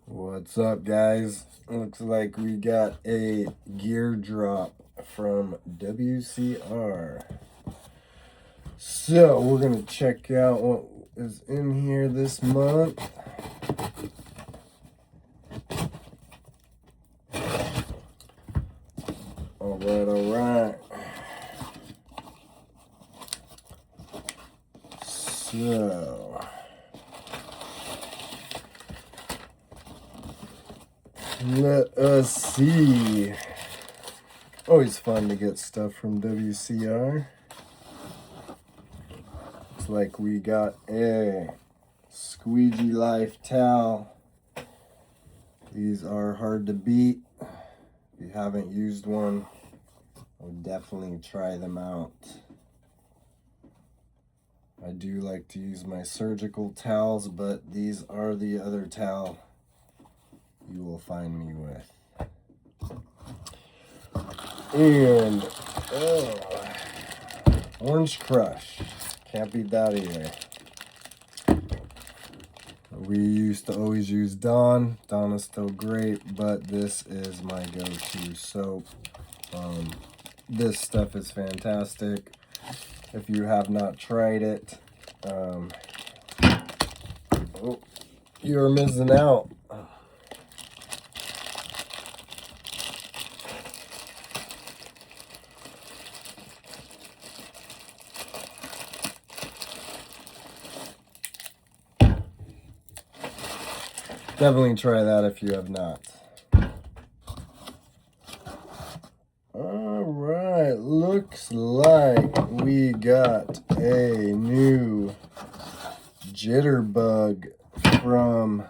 What's up, guys? Looks like we got a gear drop from WCR. So we're gonna check out what is in here this month. All right. So let us see. Always fun to get stuff from WCR. Looks like we got a Squeegee Life Towel. These are hard to beat. If you haven't used one, I would definitely try them out. I do like to use my surgical towels, but these are the other towel you will find me with. And Orange Krush. Can't beat that either. We used to always use Dawn. Dawn is still great, but this is my go-to soap. This stuff is fantastic. If you have not tried it, you're missing out. Definitely try that if you have not. Alright, looks like we got a new Jitter Bug from,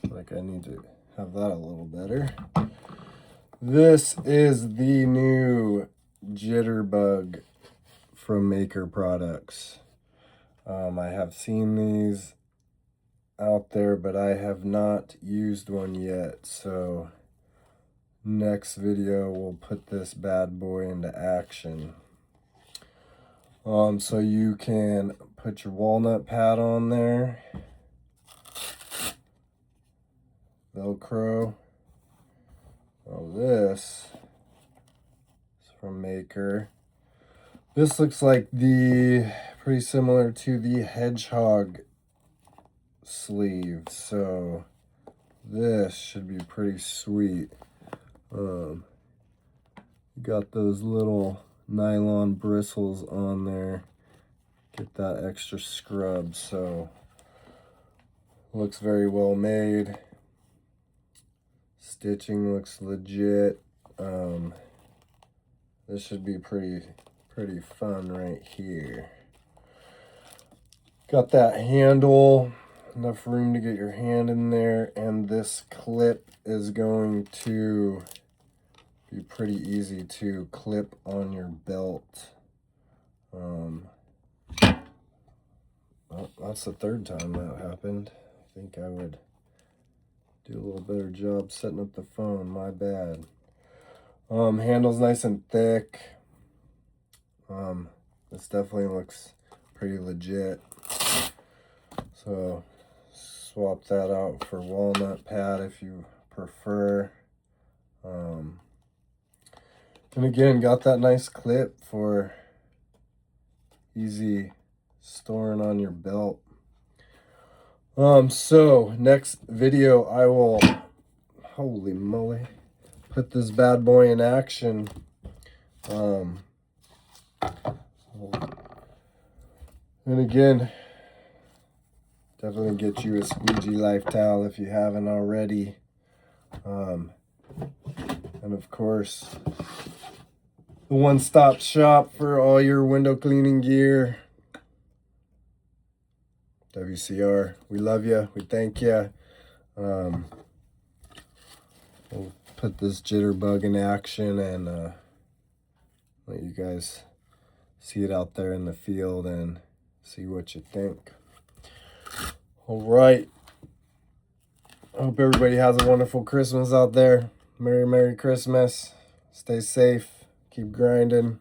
like I need to have that a little better. This is the new Jitter Bug from Maker Products. I have seen these out there, but I have not used one yet, so next video we'll put this bad boy into action. So you can put your walnut pad on there, Velcro. This is from Maker. This looks like pretty similar to the hedgehog sleeve, so this should be pretty sweet. Got those little nylon bristles on there, get that extra scrub, so looks very well made. Stitching looks legit. This should be pretty fun right here. Got that handle, enough room to get your hand in there, and this clip is going to be pretty easy to clip on your belt. Well, that's the third time that happened. I think I would do a little better job setting up the phone, my bad. Handle's nice and thick. This definitely looks pretty legit. So swap that out for walnut pad if you prefer. And again, got that nice clip for easy storing on your belt. So next video I will, holy moly, put this bad boy in action. And again, definitely get you a Squeegee Life Towel if you haven't already. And of course, the one-stop shop for all your window cleaning gear. WCR, we love you. We thank you. We'll put this Jitter Bug in action and let you guys see it out there in the field and see what you think. All right. I hope everybody has a wonderful Christmas out there. Merry Christmas. Stay safe. Keep grinding.